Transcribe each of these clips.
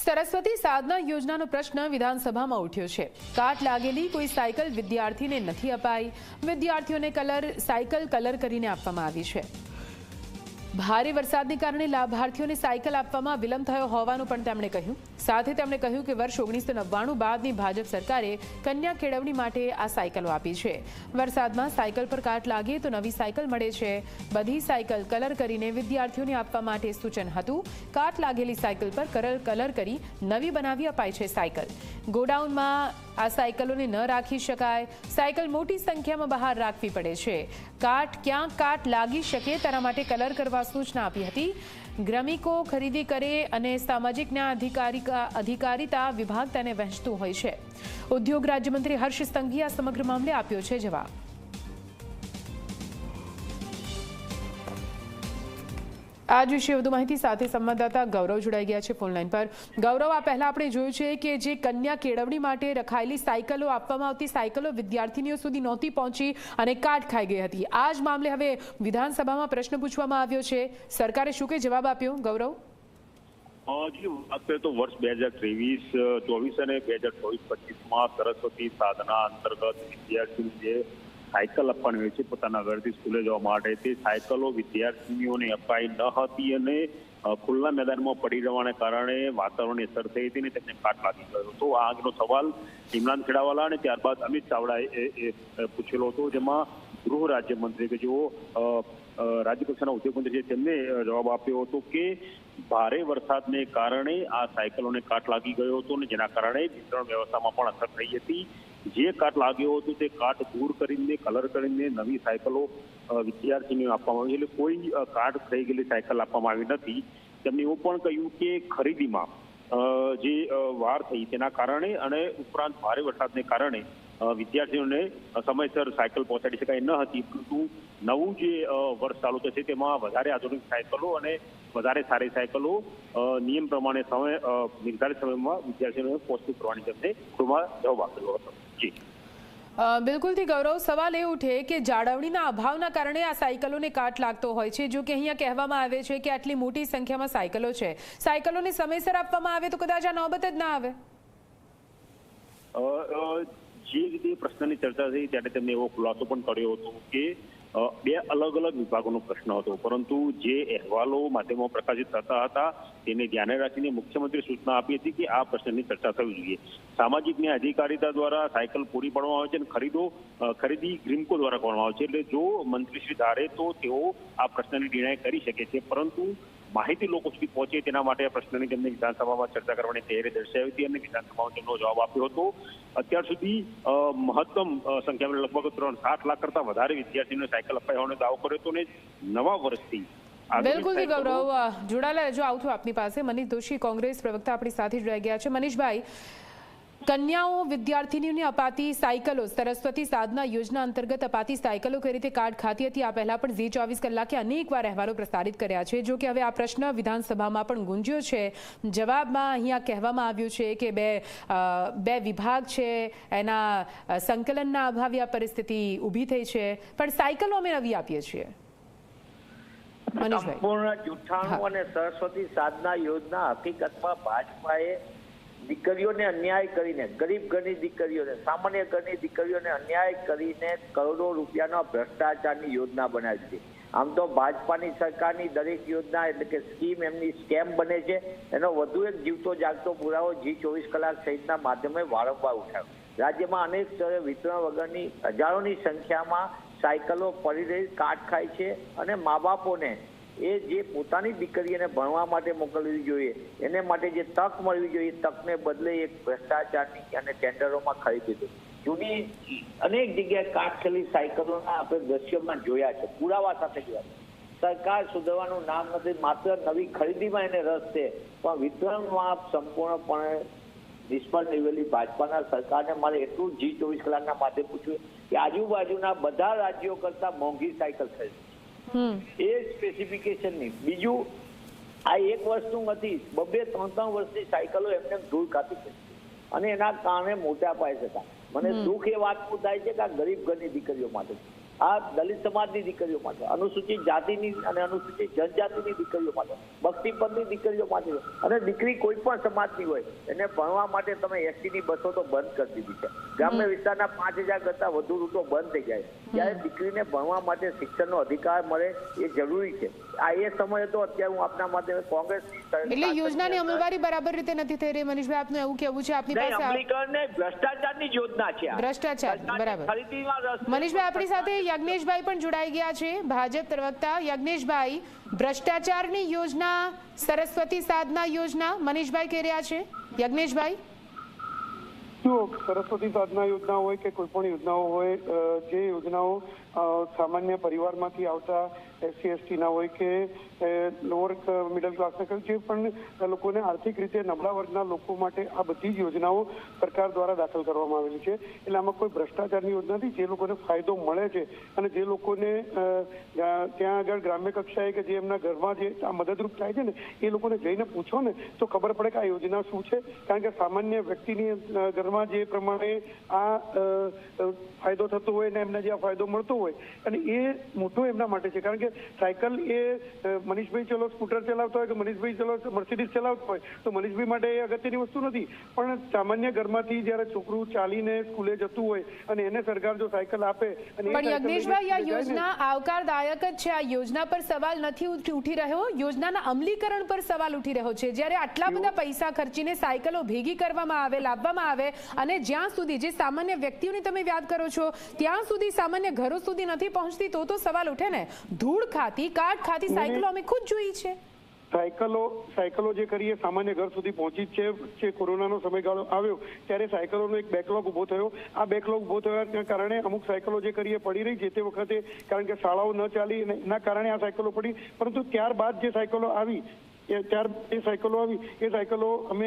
સરસ્વતી સાધના યોજનાનો પ્રશ્ન વિધાનસભામાં ઉઠ્યો છે। કાટ લાગેલી કોઈ સાયકલ વિદ્યાર્થીને નથી અપાઈ। વિદ્યાર્થીઓને સાયકલ કલર કરીને આપવામાં આવી છે। ભારે વરસાદને કારણે લાભાર્થીઓને સાયકલ આપવામાં વિલંબ થયો હોવાનું પણ તેમણે કહ્યું। સાથે તેમણે કહ્યું કે વર્ષ 1999 બાદની ભાજપ સરકારે કન્યા કેળવણી માટે આ સાયકલો આપી છે। વરસાદમાં સાયકલ પર કાટ લાગે તો નવી સાયકલ મળે છે। બધી સાયકલ કલર કરીને વિદ્યાર્થીઓને આપવા માટે સૂચન હતું। કાટ લાગેલી સાયકલ પર કલર કરી નવી બનાવી અપાય છે સાયકલ। ગોડાઉનમાં આ સાયકલોને ન રાખી શકાય। સાયકલ મોટી સંખ્યામાં બહાર રાખવી પડે છે। ક્યાં કાટ લાગી શકે તેના માટે કલર કરવા સૂચના આપી હતી। ગ્રામિકો ખરીદી કરે અને સામાજિક ન્યાય અધિકારીતા વિભાગ તેને વહેંચતું હોય છે। ઉદ્યોગ રાજ્યમંત્રી હર્ષ સંઘવીએ આ સમગ્ર મામલે આપ્યો છે જવાબ। આજ વિશે વધુ માહિતી સાથે સંવાદદાતા ગૌરવ જોડાઈ ગયા છે ફોન લાઈન પર। ગૌરવ, આ પહેલા આપણે જોયું છે કે જે કન્યા કેળવણી માટે રખાયેલી સાયકલો આપવામાં આવતી સાયકલો વિદ્યાર્થીનીઓ સુધી નહોતી પહોંચી અને કાટ ખાઈ ગઈ હતી। આ જ મામલે હવે વિધાનસભામાં પ્રશ્ન પૂછવામાં આવ્યો છે। સરકારે શું કે જવાબ આપ્યો? ગૌરવ, તો વર્ષ 2023-24 અને 2024-25માં સરસ્વતી સાધના અંતર્ગત વિદ્યાર્થીઓને જે સાયકલ આપવાની હોય છે પોતાના ઘરથી સ્કૂલે જવા માટે, તે સાયકલો વિદ્યાર્થીનીઓને અપાઈ ન હતી અને ખુલ્લા મેદાનમાં પડી રહેવાને કારણે વાતાવરણની અસર થઈ હતી અને તેમને કાટ લાગી ગયો હતો। આ અંગેનો સવાલ ઇમરાન ખેડાવાલા અને ત્યારબાદ અમિત ચાવડાએ પૂછેલો હતો, જેમાં ગૃહ રાજ્યમંત્રી કે જેઓ રાજ્યકક્ષાના ઉદ્યોગ મંત્રી છે તેમને જવાબ આપ્યો હતો કે ભારે વરસાદને કારણે આ સાયકલોને કાટ લાગી ગયો હતો અને જેના કારણે વિતરણ વ્યવસ્થામાં પણ અસર થઈ હતી। જે કાટ લાગ્યો હતો તે કાટ દૂર કરીને કલર કરીને નવી સાયકલો વિદ્યાર્થીઓને આપવામાં આવી, એટલે કોઈ કાટ થઈ ગયેલી સાયકલ આપવામાં આવી નથી। તેમણે એવું પણ કહ્યું કે ખરીદીમાં જે વાર થઈ તેના કારણે અને ઉપરાંત ભારે વરસાદને કારણે વિદ્યાર્થીઓને સમયસર સાયકલ પહોંચાડી શકાય ન હતી, પરંતુ નવું જે વર્ષ ચાલુ થશે તેમાં વધારે આધુનિક સાયકલો અને વધારે સારી સાયકલો નિયમ પ્રમાણે નિર્ધારિત સમયમાં વિદ્યાર્થીઓને પહોંચતી કરવાની તેમને જવાબ આપેલો હતો। જી બિલકુલથી ગૌરવ, સવાલ એ ઉઠે કે જાળવણીના અભાવના કારણે આ સાયકલોને કાટ લાગતો હોય છે। જો કે અહીંયા કહેવામાં આવે છે કે આટલી મોટી સંખ્યામાં સાયકલો છે, સાયકલોને સમયસર આપવામાં આવે તો કદાચ આ નોબત જ ના આવે। જે રીતે પ્રશ્નની ચર્ચા થઈ ત્યારે તેમણે એવો ખુલાસો પણ કર્યો હતો કે બે અલગ અલગ વિભાગોનો પ્રશ્ન હતો, પરંતુ જે અહેવાલો માધ્યમોમાં પ્રકાશિત થતા હતા તેને ધ્યાને રાખીને મુખ્યમંત્રીએ સૂચના આપી હતી કે આ પ્રશ્નની ચર્ચા થવી જોઈએ। સામાજિક ન્યાય અધિકારીતા દ્વારા સાયકલ પૂરી પાડવામાં આવે છે અને ખરીદી ગ્રીમકો દ્વારા કરવામાં આવે છે, એટલે જો મંત્રીશ્રી ધારે તો તેઓ આ પ્રશ્નની નિર્ણય કરી શકે છે, પરંતુ માહિતી લોકો સુધી પહોંચે તેના માટે આ પ્રશ્નની તેમને વિધાનસભામાં ચર્ચા કરવાની તૈયારી દર્શાવી હતી અને વિધાનસભામાં તેમનો જવાબ આપ્યો હતો। અત્યાર સુધી મહત્તમ સંખ્યામાં લગભગ 60 લાખ કરતા વધારે વિદ્યાર્થીઓને સાયકલ અપાઈ હોવાનો દાવો કર્યો હતો અને નવા વર્ષથી બિલકુલ ગૌરવ જોડાયેલા રહેજો। આવતું આપની પાસે મનીષ દોશી, કોંગ્રેસ પ્રવક્તા આપણી સાથે જોડાઈ ગયા છે। મનીષભાઈ, કન્યાઓ વિદ્યાર્થીનીઓને અપાતી સાયકલો, સરસ્વતી સાધના યોજના અંતર્ગત અપાતી સાયકલો કઈ રીતે કાટ ખાતી હતી, આ પહેલા પણ ઝી 24 કલાકે અનેકવાર અહેવાલો પ્રસારિત કર્યા છે। જો કે હવે આ પ્રશ્ન વિધાનસભામાં પણ ગુંજ્યો છે। જવાબમાં અહીંયા કહેવામાં આવ્યું છે કે બે વિભાગ છે એના સંકલનના અભાવે આ પરિસ્થિતિ ઊભી થઈ છે, પણ સાયકલો અમે નવી આપીએ છીએ। સંપૂર્ણ જૂઠાણું અને સરસ્વતી સાધના યોજના હકીકતમાં ભાજપાએ દીકરીઓને અન્યાય કરીને, ગરીબ ઘરની દીકરીઓને, સામાન્ય ઘરની દીકરીઓને અન્યાય કરીને કરોડો રૂપિયાનો ભ્રષ્ટાચારની યોજના બનાવી છે। આમ તો ભાજપાની સરકારની દરેક યોજના એટલે કે સ્કીમ એમની સ્કેમ બને છે। એનો વધુ એક જીવતો જાગતો પુરાવો ઝી 24 કલાક સહિતના માધ્યમે વારંવાર ઉઠાવ્યો। રાજ્યમાં અનેક સ્થળે વિતરણ વગરની હજારોની સંખ્યામાં સાયકલો પડી રહી કાટ ખાય છે અને મા બાપોને એ જે પોતાની દીકરીને ભણવા માટે મોકલવી જોઈએ એને માટે જે તક મળવી જોઈએ તકને બદલે એક ભ્રષ્ટાચારની અને ટેન્ડરોમાં ખરીદી દીધું। જૂની અનેક જગ્યાએ કાટ ખેલી સાયકલોના આપણે દ્રશ્યોમાં જોયા છે, પુરાવા સાથે જોયા છે। સરકાર સુધરવાનું નામ નથી, માત્ર નવી ખરીદીમાં એને રસ છે, પણ વિતરણમાં સંપૂર્ણપણે નિષ્ફળ નિવેલી ભાજપાના સરકારને મારે એટલું ઝી 24 કલાકના માધ્યમ પૂછ્યું કે આજુબાજુના બધા રાજ્યો કરતા મોંઘી સાયકલ ખરીદી એ સ્પેસિફિકેશનની। બીજું, આ એક વર્ષનું નથી, 2-3 વર્ષની સાયકલો એમને ધૂળ ખાતી છે અને એના કારણે મોટા પાયે થતા। મને દુઃખ એ વાતનું થાય છે કે આ ગરીબ ઘરની દીકરીઓ માટે આ દલિત સમાજની દીકરીઓ માટે, અનુસૂચિત જાતિની અને અનુસૂચિત જનજાતિની દીકરીઓ માટે, બસ્તીપંથની દીકરીઓ માટે, અને દીકરી કોઈ પણ સમાજની હોય એને ભણવા માટે તમે એસટીની બસો તો બંધ કરી દીધી છે. ગ્રામ્ય વિસ્તારના 5000 કરતા વધુ રૂટો બંધ થઈ જાય ત્યારે દીકરીને ભણવા માટે શિક્ષણનો અધિકાર મળે એ જરૂરી છે. આ એ સમય હતો. અત્યારે હું આપના માટે કોંગ્રેસની એટલે યોજનાની અમલવારી બરાબર રીતે નથી થઈ રહી. મનીષભાઈ, આપનું એવું કેવું છે? આપની પાસે અમલીકરણ ભ્રષ્ટાચારની યોજના છે. ભ્રષ્ટાચાર, બરાબર. મનીષભાઈ, આપણી સાથે યજ્ઞેશભાઈ પણ જોડાઈ ગયા છે, ભાજપ પ્રવક્તા. યજ્ઞેશભાઈ, ભ્રષ્ટાચારની યોજના, સરસ્વતી સાધના યોજના મનીષભાઈ કહી રહ્યા છે. યજ્ઞેશભાઈ, જો સરસ્વતી સાધના યોજના હોય કે કોઈ પણ યોજનાઓ હોય, જે યોજનાઓ સામાન્ય પરિવારમાંથી આવતા એસસી એસટીના હોય કે લોઅર મિડલ ક્લાસના જે પણ લોકોને આર્થિક રીતે નબળા વર્ગના લોકો માટે આ બધી જ યોજનાઓ સરકાર દ્વારા દાખલ કરવામાં આવેલી છે. એટલે આમાં કોઈ ભ્રષ્ટાચારની યોજના નથી. જે લોકોને ફાયદો મળે છે અને જે લોકોને ત્યાં આગળ ગ્રામ્ય કક્ષાએ કે જે એમના ઘરમાં જે આ મદદરૂપ થાય છે ને, એ લોકોને જઈને પૂછો ને તો ખબર પડે કે આ યોજના શું છે. કારણ કે સામાન્ય વ્યક્તિની ઘરમાં જે પ્રમાણે આ ફાયદો થતો હોય ને એમને જે આ ફાયદો મળતો હોય અને એ મોટો એમના માટે છે. કારણ કે સાયકલ એ મનીષભાઈ ચલો સ્કૂટર ચલાવતા હોય કે મનીષભાઈ ચલો મર્સિડીઝ ચલાવતા હોય તો મનીષભાઈ માટે એ અગત્યની વસ્તુ નથી. પણ સામાન્ય ઘરમાંથી જયારે છોકરું ચાલીને સ્કૂલે જતું હોય અને એને સરકાર જો સાયકલ આપે અને પણ યજ્ઞેશભાઈ, આ યોજના આવકારદાયક જ છે. આ યોજના પર સવાલ નથી ઉઠી રહ્યો, યોજનાના અમલીકરણ પર સવાલ ઉઠી રહ્યો છે. જ્યારે આટલા બધા પૈસા ખર્ચીને સાયકલો ભેગી કરવામાં આવે, લાવવામાં આવે અને જ્યાં સુધી જે સામાન્ય વ્યક્તિઓની તમે વાત કરો છો ત્યાં સુધી સામાન્ય ઘરો સુધી નથી પહોંચતી તો સવાલ ઉઠે ને. ધૂળ ખાતી, કાટ ખાતી સાયકલો અમે ખુદ જોઈ છે. સાયકલો જે કરીએ સામાન્ય ઘર સુધી પહોંચી જ છે. કોરોનાનો સમયગાળો આવ્યો ત્યારે સાયકલોનો એક બેકલોગ ઉભો થયો. આ બેકલોગ ઉભો થવાના કારણે અમુક સાયકલો જે કરીએ પડી રહી છે તે વખતે, કારણ કે શાળાઓ ન ચાલી એના કારણે આ સાયકલો પડી. પરંતુ ત્યારબાદ જે સાયકલો આવી એ સાયકલો અમે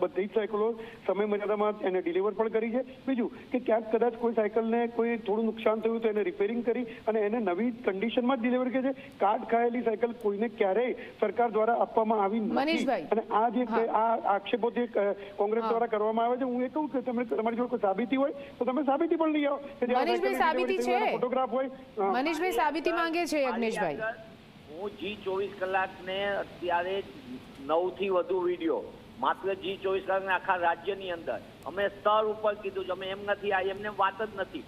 બધી જ સાયકલો સમય મર્યાદામાં એને ડિલિવર પણ કરી છે. બીજું કે ક્યાંક કદાચ કોઈ સાયકલને કોઈ થોડું નુકસાન થયું તો એને રિપેરિંગ કરી અને એને નવી કન્ડિશનમાં જ ડિલિવર કરી છે. કાટ ખાયેલી સાયકલ કોઈને ક્યારેય સરકાર દ્વારા આપવામાં આવી નથી. અને આ જે આ આક્ષેપો જે કોંગ્રેસ દ્વારા કરવામાં આવે છે, હું એ કહું કે તમે તમારી જોડે કોઈ સાબિતી હોય તો તમે સાબિતી પણ લઈ આવો. મનીષભાઈ, સાબિતી છે, ફોટોગ્રાફ હોય. મનીષભાઈ સાબિતી માંગે છે યજ્ઞેશભાઈ. હું G24 કલાકને અત્યારે 9 થી વધુ વિડીયો માત્ર G24 કલાકને આખા રાજ્યની અંદર અમે સ્તર ઉપર કીધું છે. અમે એમ નથી, આ એમને વાત જ નથી.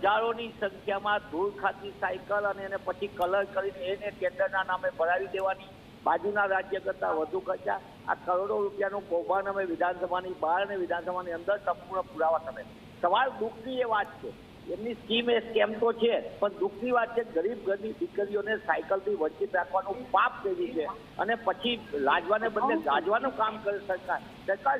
હજારોની સંખ્યામાં ધૂળ ખાતી સાયકલ અને એને પછી કલર કરીને એને ટેન્ડરના નામે ભરાવી દેવાની, બાજુના રાજ્ય કરતા વધુ ખર્ચા. આ કરોડો રૂપિયાનું કૌભાંડ અમે વિધાનસભાની બહાર અને વિધાનસભાની અંદર સંપૂર્ણ પુરાવા તમે. સવાલ દુઃખની એ વાત છે, એમની સ્કીમ એ સ્કેમ તો છે, પણ દુઃખની વાત છે ગરીબ ઘરની દીકરીઓને સાયકલથી વંચિત રાખવાનું પાપ કર્યું છે. અને પછી લાજવાને બદલે ગાજવાનું કામ કરે સરકાર.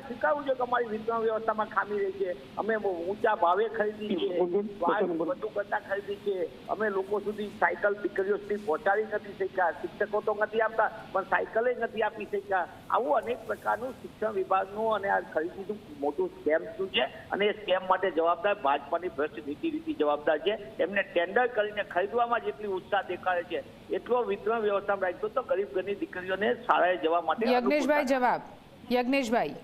સ્વીકારવું છે કે અમારી વિતરણ વ્યવસ્થામાં ખામી રહી છે. અમે ઊંચા ભાવે ખરીદી છે, વધુ કરતા ખરીદી છે. અમે લોકો સુધી સાયકલ દીકરીઓ સુધી પહોંચાડી નથી શક્યા. શિક્ષકો તો નથી આપતા પણ સાયકલે નથી આપી શક્યા. આવું અનેક પ્રકારનું શિક્ષણ વિભાગનું અને આ ખરીદીનું મોટું સ્કેમ શું છે અને એ સ્કેમ માટે જવાબદાર ભાજપાની ભ્રષ્ટ નીતિ જવાબદાર છે. એમને ટેન્ડર કરીને ખરીદવામાં જેટલી ઉત્સાહ દેખાડે છે એટલો વિતરણ વ્યવસ્થામાં રાખ્યો તો ગરીબ ઘરની દીકરીઓને શાળાએ જવા માટે. યજ્ઞેશભાઈ જવાબ. યજ્ઞેશભાઈ,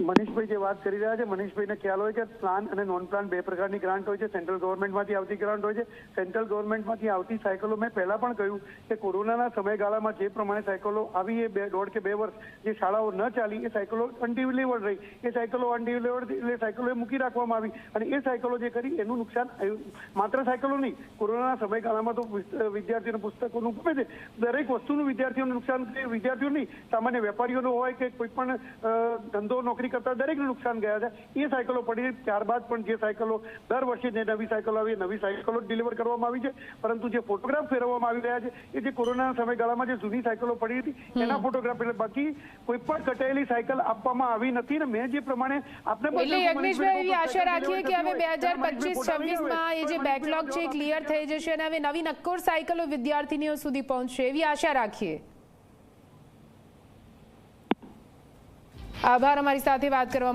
મનીષભાઈ જે વાત કરી રહ્યા છે, મનીષભાઈને ખ્યાલ હોય કે પ્લાન અને નોન પ્લાન બે પ્રકારની ગ્રાન્ટ હોય છે. સેન્ટ્રલ ગવર્મેન્ટમાંથી આવતી ગ્રાન્ટ હોય છે. સેન્ટ્રલ ગવર્મેન્ટમાંથી આવતી સાયકલો મેં પહેલા પણ કહ્યું કે કોરોનાના સમયગાળામાં જે પ્રમાણે સાયકલો આવી એ 1.5 કે 2 વર્ષ જે શાળાઓ ન ચાલી એ સાયકલો અનડિલિવર્ડ રહી. એ સાયકલો અનડિલિવર્ડ એટલે સાયકલો મૂકી રાખવામાં આવી અને એ સાયકલો જે કરી એનું નુકસાન માત્ર સાયકલો નહીં, કોરોનાના સમયગાળામાં તો વિદ્યાર્થીઓને પુસ્તકોનું ગમે છે, દરેક વસ્તુનું વિદ્યાર્થીઓનું નુકસાન, વિદ્યાર્થીઓ નહીં સામાન્ય વેપારીઓનો હોય કે કોઈ પણ ધંધો નોકરી કરતા દરેકને નુકસાન ગયા છે. એ સાયકલો પડી. ત્યારબાદ પણ જે સાયકલો દર વર્ષે જે નવી સાયકલો આવી નવી સાયકલો ડિલિવર કરવામાં આવી છે. પરંતુ જે ફોટોગ્રાફ ફેરવવામાં આવી રહ્યા છે એ જે કોરોનાના સમયગાળામાં જે જૂની સાયકલો પડી હતી એના ફોટોગ્રાફ, એટલે બાકી કોઈ પણ કટાયેલી સાયકલ આપવામાં આવી નથી. ને મેં જે પ્રમાણે આપને એટલે યજ્ઞેશભાઈ એવી આશા રાખીએ કે હવે 2025-26માં એ જે બેકલોગ છે ક્લિયર થઈ જશે અને હવે નવી નક્કોર સાયકલો વિદ્યાર્થીનીઓ સુધી પહોંચશે એવી આશા રાખીએ. આભાર અમારી સાથે વાત કરવા